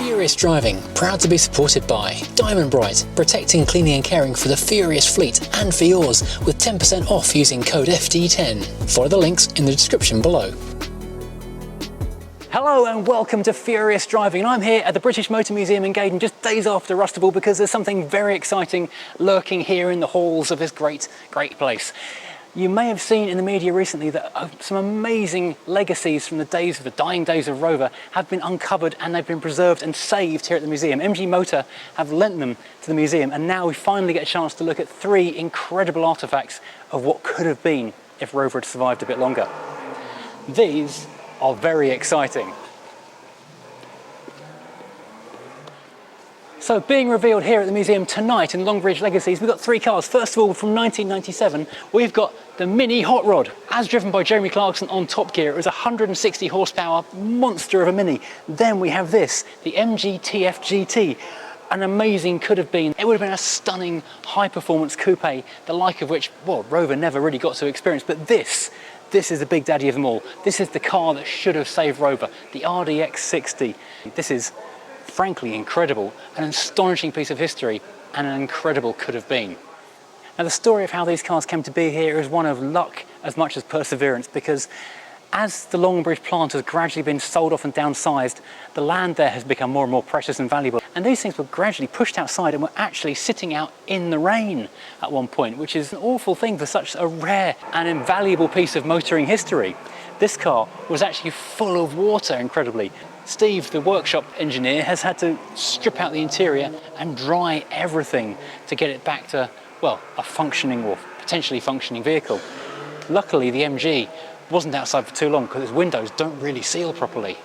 Furious Driving, proud to be supported by Diamond Bright, protecting, cleaning and caring for the Furious fleet and for yours, with 10% off using code FD10. Follow the links in the description below. Hello and welcome to Furious Driving. I'm here at the British Motor Museum in Gaydon just days after Rustable because there's something very exciting lurking here in the halls of this great place. You may have seen in the media recently that some amazing legacies from the dying days of Rover have been uncovered and they've been preserved and saved here at the museum. MG Motor have lent them to the museum, and now we finally get a chance to look at three incredible artefacts of what could have been if Rover had survived a bit longer. These are very exciting. So being revealed here at the museum tonight in Longbridge Legacies, we've got three cars. First of all, from 1997, we've got the Mini Hot Rod. As driven by Jeremy Clarkson on Top Gear, it was a 160 horsepower monster of a Mini. Then we have this, the MG TF GT. An amazing could have been. It would have been a stunning high performance coupe, the like of which, well, Rover never really got to experience, but this is the big daddy of them all. This is the car that should have saved Rover, the RDX60. This is frankly incredible, an astonishing piece of history and an incredible could have been. Now the story of how these cars came to be here is one of luck as much as perseverance, because as the Longbridge plant has gradually been sold off and downsized, the land there has become more and more precious and valuable, and these things were gradually pushed outside and were actually sitting out in the rain at one point, which is an awful thing for such a rare and invaluable piece of motoring history. This car was actually full of water, incredibly. Steve, the workshop engineer, has had to strip out the interior and dry everything to get it back to, well, a functioning or potentially functioning vehicle. Luckily, the MG wasn't outside for too long because its windows don't really seal properly.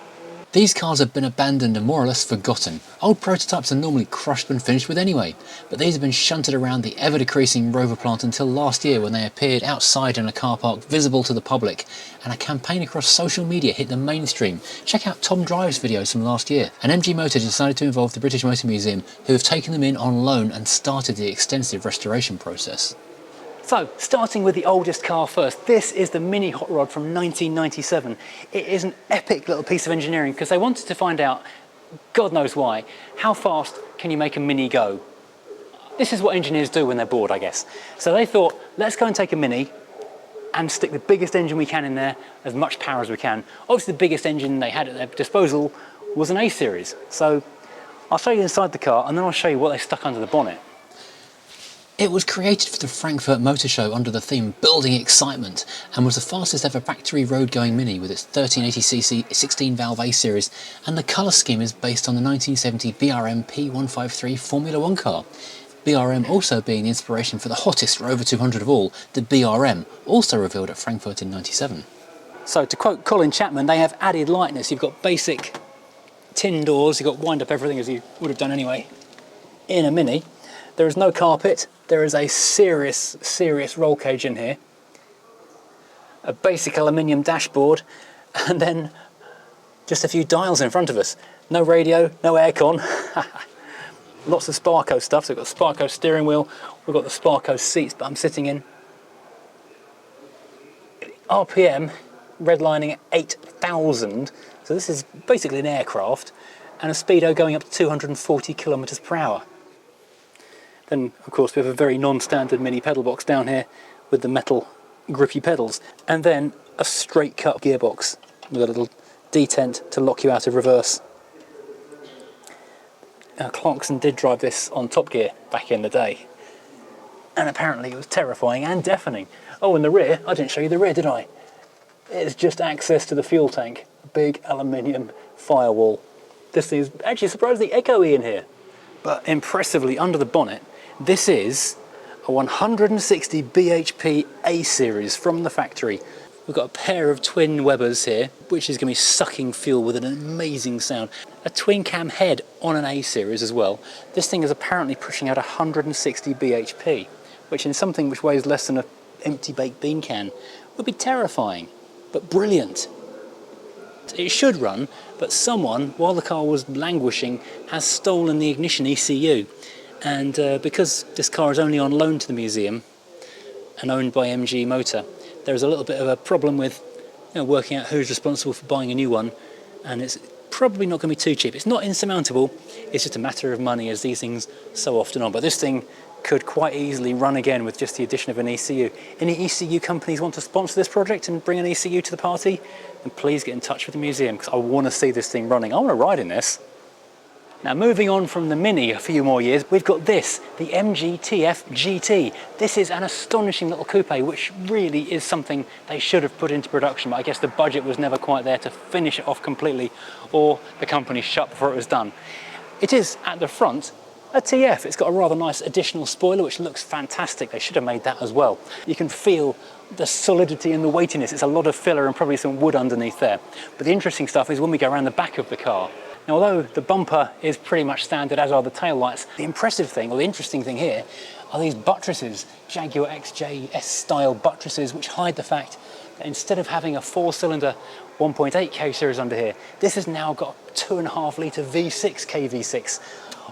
These cars have been abandoned and more or less forgotten. Old prototypes are normally crushed when finished with anyway, but these have been shunted around the ever-decreasing Rover plant until last year when they appeared outside in a car park visible to the public, and a campaign across social media hit the mainstream. Check out Tom Drive's videos from last year. And MG Motor decided to involve the British Motor Museum, who have taken them in on loan and started the extensive restoration process. So, starting with the oldest car first, this is the Mini Hot Rod from 1997. It is an epic little piece of engineering because they wanted to find out, God knows why, how fast can you make a Mini go? This is what engineers do when they're bored, I guess. So they thought, let's go and take a Mini and stick the biggest engine we can in there, as much power as we can. Obviously the biggest engine they had at their disposal was an A series. So I'll show you inside the car and then I'll show you what they stuck under the bonnet. It was created for the Frankfurt Motor Show under the theme Building Excitement, and was the fastest ever factory road-going Mini with its 1380cc 16-valve A-Series, and the colour scheme is based on the 1970 BRM P153 Formula 1 car. BRM also being the inspiration for the hottest Rover 200 of all, the BRM, also revealed at Frankfurt in '97. So to quote Colin Chapman, they have added lightness. You've got basic tin doors, you've got wind up everything as you would have done anyway in a Mini. There is no carpet, there is a serious roll cage in here, a basic aluminium dashboard, and then just a few dials in front of us. No radio, no aircon, lots of Sparco stuff. So we've got the Sparco steering wheel, we've got the Sparco seats that I'm sitting in. RPM redlining at 8,000, so this is basically an aircraft, and a speedo going up to 240 kilometers per hour. Then, of course, we have a very non-standard Mini pedal box down here with the metal grippy pedals, and then a straight cut gearbox with a little detent to lock you out of reverse. Now, Clarkson did drive this on Top Gear back in the day, and apparently it was terrifying and deafening. Oh, and the rear, I didn't show you the rear, did I? It's just access to the fuel tank, a big aluminium firewall. This thing is actually surprisingly echoey in here, but impressively under the bonnet, this is a 160 bhp A-Series from the factory. We've got a pair of twin Webers here, which is going to be sucking fuel with an amazing sound. A twin cam head on an A-Series as well. This thing is apparently pushing out 160 bhp, which in something which weighs less than an empty baked bean can would be terrifying, but brilliant. It should run, but someone, while the car was languishing, has stolen the ignition ECU. And because this car is only on loan to the museum and owned by MG Motor, there's a little bit of a problem with working out who's responsible for buying a new one, and it's probably not going to be too cheap. It's not insurmountable, it's just a matter of money, as these things so often are. But this thing could quite easily run again with just the addition of an ECU. Any ECU companies want to sponsor this project and bring an ECU to the party? Then please get in touch with the museum, because I want to see this thing running. I want to ride in this. Now, moving on from the Mini a few more years, we've got this, the MGTF GT. This is an astonishing little coupe, which really is something they should have put into production, but I guess the budget was never quite there to finish it off completely, or the company shut before it was done. It is, at the front, a TF. It's got a rather nice additional spoiler, which looks fantastic. They should have made that as well. You can feel the solidity and the weightiness. It's a lot of filler and probably some wood underneath there. But the interesting stuff is when we go around the back of the car. Now, although the bumper is pretty much standard, as are the taillights, the impressive thing, or the interesting thing here, are these buttresses, Jaguar XJS style buttresses, which hide the fact that instead of having a 4-cylinder 1.8 K series under here, this has now got a 2.5 litre V6 KV6.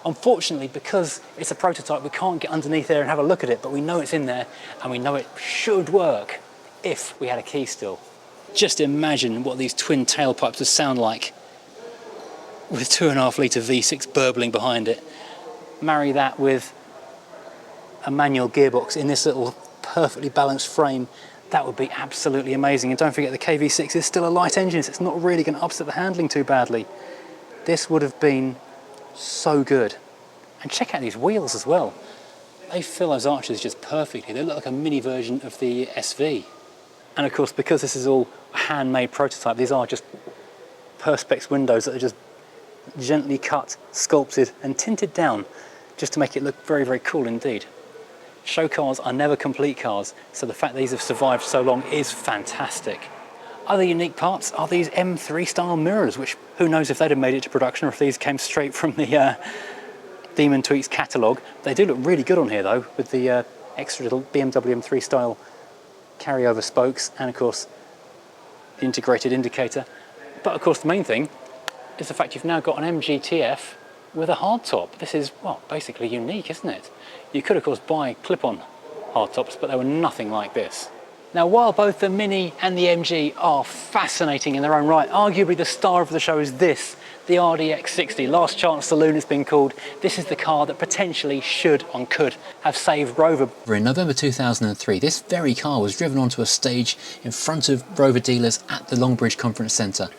Unfortunately, because it's a prototype, we can't get underneath there and have a look at it, but we know it's in there and we know it should work if we had a key still. Just imagine what these twin tailpipes would sound like with 2.5 litre V6 burbling behind it. Marry that with a manual gearbox in this little perfectly balanced frame, that would be absolutely amazing. And don't forget, the KV6 is still a light engine, so it's not really going to upset the handling too badly. This would have been so good. And check out these wheels as well. They fill those arches just perfectly. They look like a mini version of the SV. And of course, because this is all a handmade prototype, these are just perspex windows that are just gently cut, sculpted and tinted down just to make it look very, very cool indeed. Show cars are never complete cars, so the fact that these have survived so long is fantastic. Other unique parts are these M3 style mirrors, which who knows if they'd have made it to production or if these came straight from the Demon Tweaks catalogue. They do look really good on here though, with the extra little BMW M3 style carryover spokes and of course the integrated indicator. But of course the main thing is the fact you've now got an MGTF with a hardtop. This is, well, basically unique, isn't it? You could of course buy clip-on hardtops, but they were nothing like this. Now, while both the Mini and the MG are fascinating in their own right, arguably the star of the show is this, the RDX60, Last Chance Saloon it's been called. This is the car that potentially should and could have saved Rover. In November 2003, this very car was driven onto a stage in front of Rover dealers at the Longbridge Conference Centre,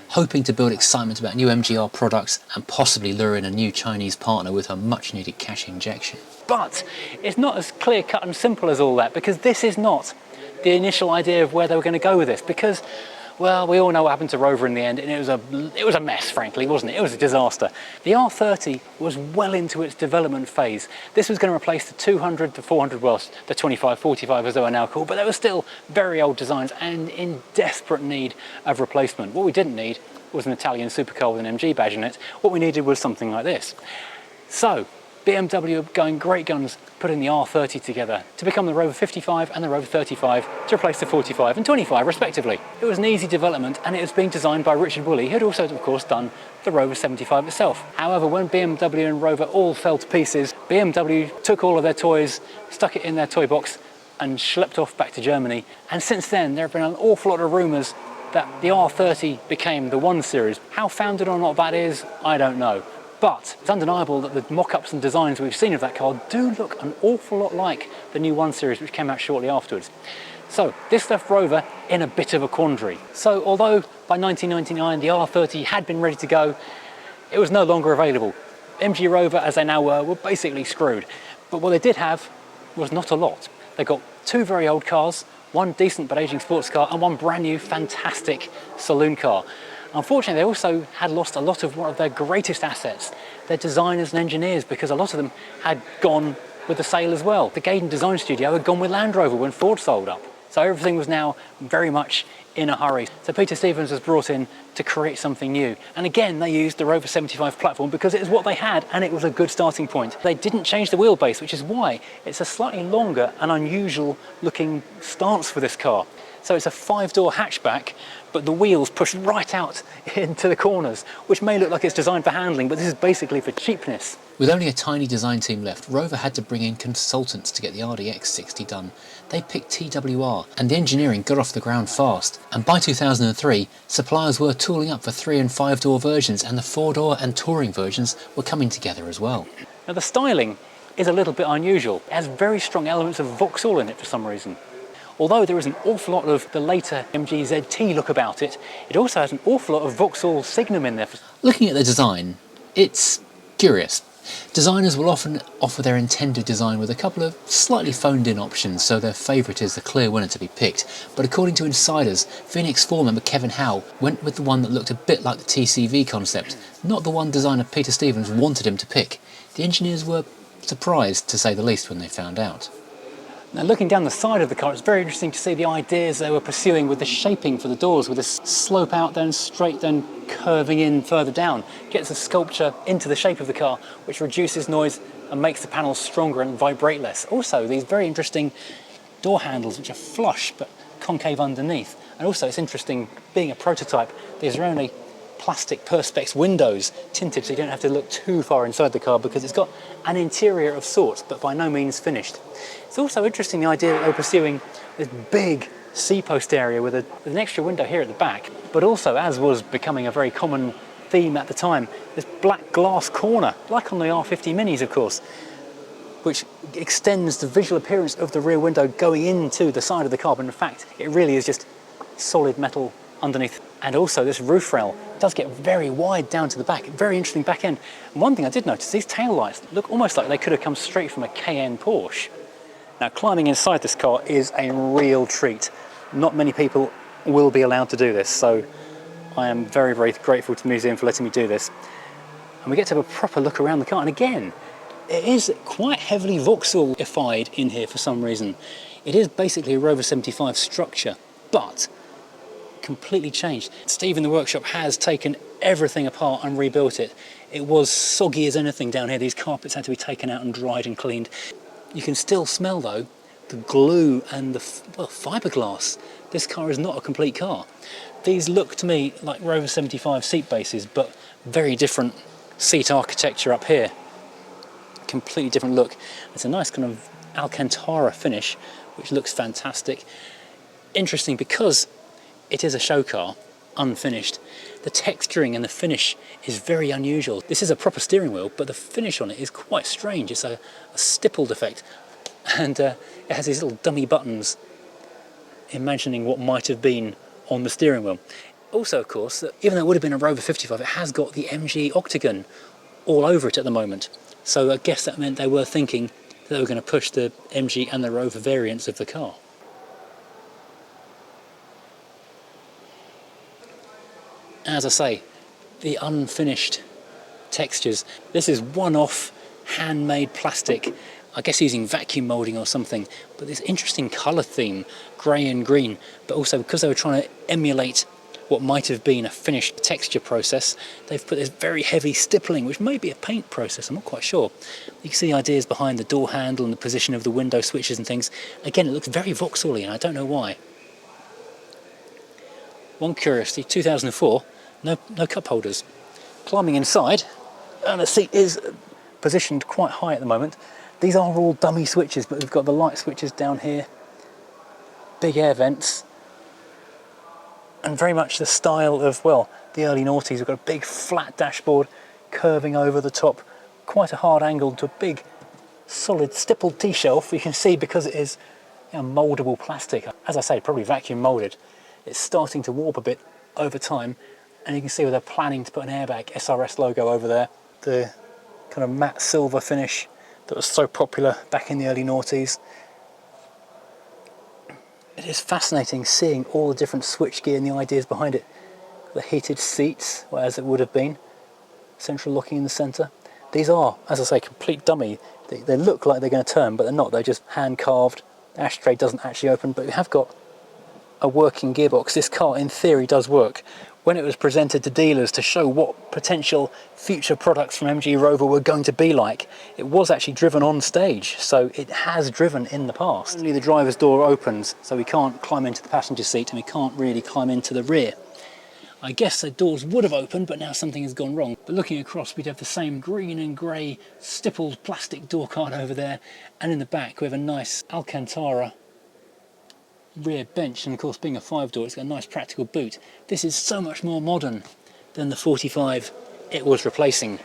hoping to build excitement about new MGR products and possibly lure in a new Chinese partner with a much needed cash injection. But it's not as clear cut and simple as all that, because this is not the initial idea of where they were going to go with this, because, well, we all know what happened to Rover in the end, and it was a mess, frankly, wasn't it? It was a disaster. The R30 was well into its development phase. This was going to replace the 200, the 400, well, the 25, 45 as they were now called, but they were still very old designs and in desperate need of replacement. What we didn't need was an Italian supercar with an MG badge in it. What we needed was something like this. So BMW are going great guns putting the R30 together to become the Rover 55 and the Rover 35 to replace the 45 and 25 respectively. It was an easy development and it was being designed by Richard Woolley, who had also of course done the Rover 75 itself. However, when BMW and Rover all fell to pieces, BMW took all of their toys, stuck it in their toy box and schlepped off back to Germany. And since then there have been an awful lot of rumours that the R30 became the 1 Series. How founded or not that is, I don't know. But it's undeniable that the mock-ups and designs we've seen of that car do look an awful lot like the new 1 Series, which came out shortly afterwards. So this left Rover in a bit of a quandary. So although by 1999 the R30 had been ready to go, it was no longer available. MG Rover, as they now were basically screwed. But what they did have was not a lot. They got 2 very old cars, 1 decent but aging sports car, and 1 brand new fantastic saloon car. Unfortunately, they also had lost a lot of one of their greatest assets, their designers and engineers, because a lot of them had gone with the sale as well. The Gaydon Design Studio had gone with Land Rover when Ford sold up. So everything was now very much in a hurry. So Peter Stevens was brought in to create something new. And again, they used the Rover 75 platform because it was what they had and it was a good starting point. They didn't change the wheelbase, which is why it's a slightly longer and unusual looking stance for this car. So it's a 5-door hatchback, but the wheels push right out into the corners, which may look like it's designed for handling, but this is basically for cheapness. With only a tiny design team left, Rover had to bring in consultants to get the RDX60 done. They picked TWR, and the engineering got off the ground fast. And by 2003, suppliers were tooling up for 3 and 5 door versions, and the 4-door and touring versions were coming together as well. Now the styling is a little bit unusual. It has very strong elements of Vauxhall in it for some reason. Although there is an awful lot of the later MG ZT look about it, it also has an awful lot of Vauxhall Signum in there. Looking at the design, it's curious. Designers will often offer their intended design with a couple of slightly phoned in options, so their favourite is the clear winner to be picked. But according to insiders, Phoenix 4 member Kevin Howe went with the one that looked a bit like the TCV concept, not the one designer Peter Stevens wanted him to pick. The engineers were surprised, to say the least, when they found out. Now looking down the side of the car, it's very interesting to see the ideas they were pursuing with the shaping for the doors, with this slope out, then straight, then curving in further down. Gets the sculpture into the shape of the car, which reduces noise and makes the panels stronger and vibrate less. Also, these very interesting door handles, which are flush but concave underneath. And also it's interesting, being a prototype, these are only plastic perspex windows, tinted, so you don't have to look too far inside the car because it's got an interior of sorts, but by no means finished. It's also interesting, the idea that they were pursuing this big C-post area with an extra window here at the back, but also, as was becoming a very common theme at the time, this black glass corner, like on the R50 Minis of course, which extends the visual appearance of the rear window going into the side of the car, but in fact it really is just solid metal underneath. And also this roof rail does get very wide down to the back, very interesting back end. And one thing I did notice, these tail lights look almost like they could have come straight from a Cayenne Porsche. Now climbing inside this car is a real treat. Not many people will be allowed to do this, so I am very, very grateful to the museum for letting me do this. And we get to have a proper look around the car, and again, it is quite heavily Vauxhall-ified in here for some reason. It is basically a Rover 75 structure, but completely changed. Steve in the workshop has taken everything apart and rebuilt it. It was soggy as anything down here. These carpets had to be taken out and dried and cleaned. You can still smell though the glue and the fiberglass. This car is not a complete car. These look to me like Rover 75 seat bases, but very different seat architecture up here. Completely different look. It's a nice kind of Alcantara finish, which looks fantastic. Interesting because it is a show car, unfinished. The texturing and the finish is very unusual. This is a proper steering wheel, but the finish on it is quite strange. It's a stippled effect, and it has these little dummy buttons, imagining what might have been on the steering wheel. Also, of course, even though it would have been a Rover 55, it has got the MG Octagon all over it at the moment. So I guess that meant they were thinking that they were going to push the MG and the Rover variants of the car. As I say, the unfinished textures. This is one-off handmade plastic, I guess using vacuum moulding or something, but this interesting colour theme, grey and green, but also because they were trying to emulate what might have been a finished texture process, they've put this very heavy stippling, which may be a paint process, I'm not quite sure. You can see the ideas behind the door handle and the position of the window switches and things. Again, it looks very Vauxhall-y, and I don't know why. One curiosity, 2004, no cup holders. Climbing inside, and the seat is positioned quite high at the moment. These are all dummy switches, but we've got the light switches down here, big air vents, and very much the style of, well, the early noughties. We've got a big flat dashboard curving over the top, quite a hard angle to a big solid stippled T-shelf. You can see because it is mouldable plastic, as I say, probably vacuum moulded, it's starting to warp a bit over time, and you can see where they're planning to put an airbag SRS logo over there. The kind of matte silver finish that was so popular back in the early noughties. It is fascinating seeing all the different switchgear and the ideas behind it. The heated seats, well, as it would have been, central locking in the centre. These are, as I say, complete dummy. They look like they're going to turn, but they're not. They're just hand carved. The ashtray doesn't actually open, but we have got a working gearbox. This car, in theory, does work. When it was presented to dealers to show what potential future products from MG Rover were going to be like, it was actually driven on stage, so it has driven in the past. Only the driver's door opens, so we can't climb into the passenger seat and we can't really climb into the rear. I guess the doors would have opened, but now something has gone wrong. But looking across, we'd have the same green and grey stippled plastic door card over there. And in the back, we have a nice Alcantara rear bench. And of course, being a 5-door, it's got a nice practical boot. This is so much more modern than the 45 it was replacing,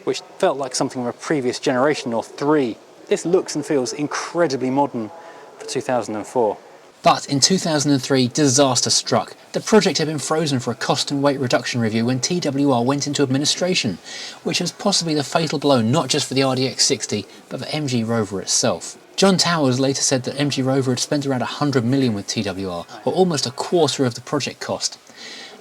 which felt like something from a previous generation or 3. This looks and feels incredibly modern for 2004. But in 2003, disaster struck. The project had been frozen for a cost and weight reduction review when TWR went into administration, which was possibly the fatal blow not just for the RDX60, but for MG Rover itself. John Towers later said that MG Rover had spent around 100 million with TWR, or almost a quarter of the project cost.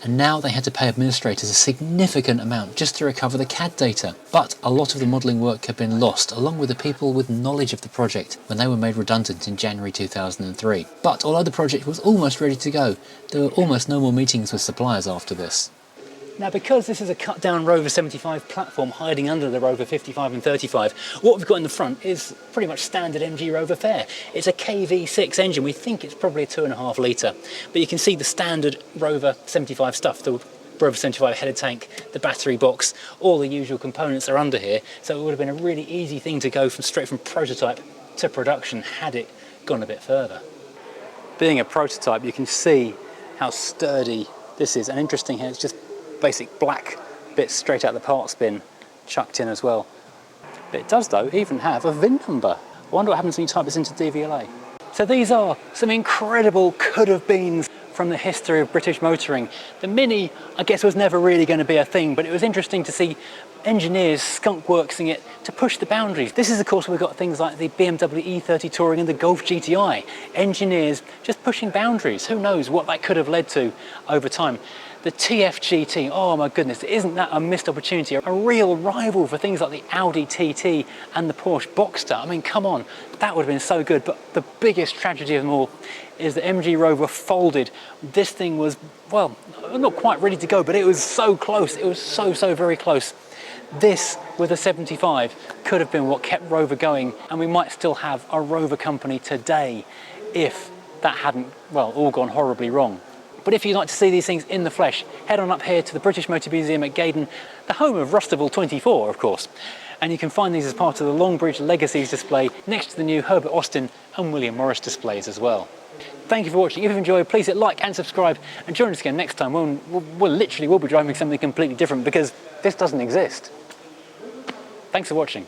And now they had to pay administrators a significant amount just to recover the CAD data. But a lot of the modelling work had been lost, along with the people with knowledge of the project, when they were made redundant in January 2003. But although the project was almost ready to go, there were almost no more meetings with suppliers after this. Now, because this is a cut-down Rover 75 platform hiding under the Rover 55 and 35, what we've got in the front is pretty much standard MG Rover fare. It's a KV6 engine. We think it's probably a 2.5 litre, but you can see the standard Rover 75 stuff, the Rover 75 header tank, the battery box, all the usual components are under here, so it would have been a really easy thing to go straight from prototype to production had it gone a bit further. Being a prototype, you can see how sturdy this is, and interesting here, it's just basic black bits straight out of the parts bin chucked in as well. But it does though even have a VIN number. I wonder what happens when you type this into DVLA. So these are some incredible could have beens from the history of British motoring. The Mini, I guess, was never really going to be a thing, but it was interesting to see engineers skunkworksing it to push the boundaries. This is of course where we've got things like the BMW E30 Touring and the Golf GTI. Engineers just pushing boundaries. Who knows what that could have led to over time. The TFGT, oh my goodness, isn't that a missed opportunity? A real rival for things like the Audi TT and the Porsche Boxster. I mean, come on, that would have been so good. But the biggest tragedy of them all is that MG Rover folded. This thing was, well, not quite ready to go, but it was so close. It was so very close. This, with a 75, could have been what kept Rover going, and we might still have a Rover company today if that hadn't, well, all gone horribly wrong. But if you'd like to see these things in the flesh, head on up here to the British Motor Museum at Gaydon, the home of Rustival 24, of course. And you can find these as part of the Longbridge Legacies display next to the new Herbert Austin and William Morris displays as well. Thank you for watching. If you've enjoyed, please hit like and subscribe, and join us again next time when we'll be driving something completely different, because this doesn't exist. Thanks for watching.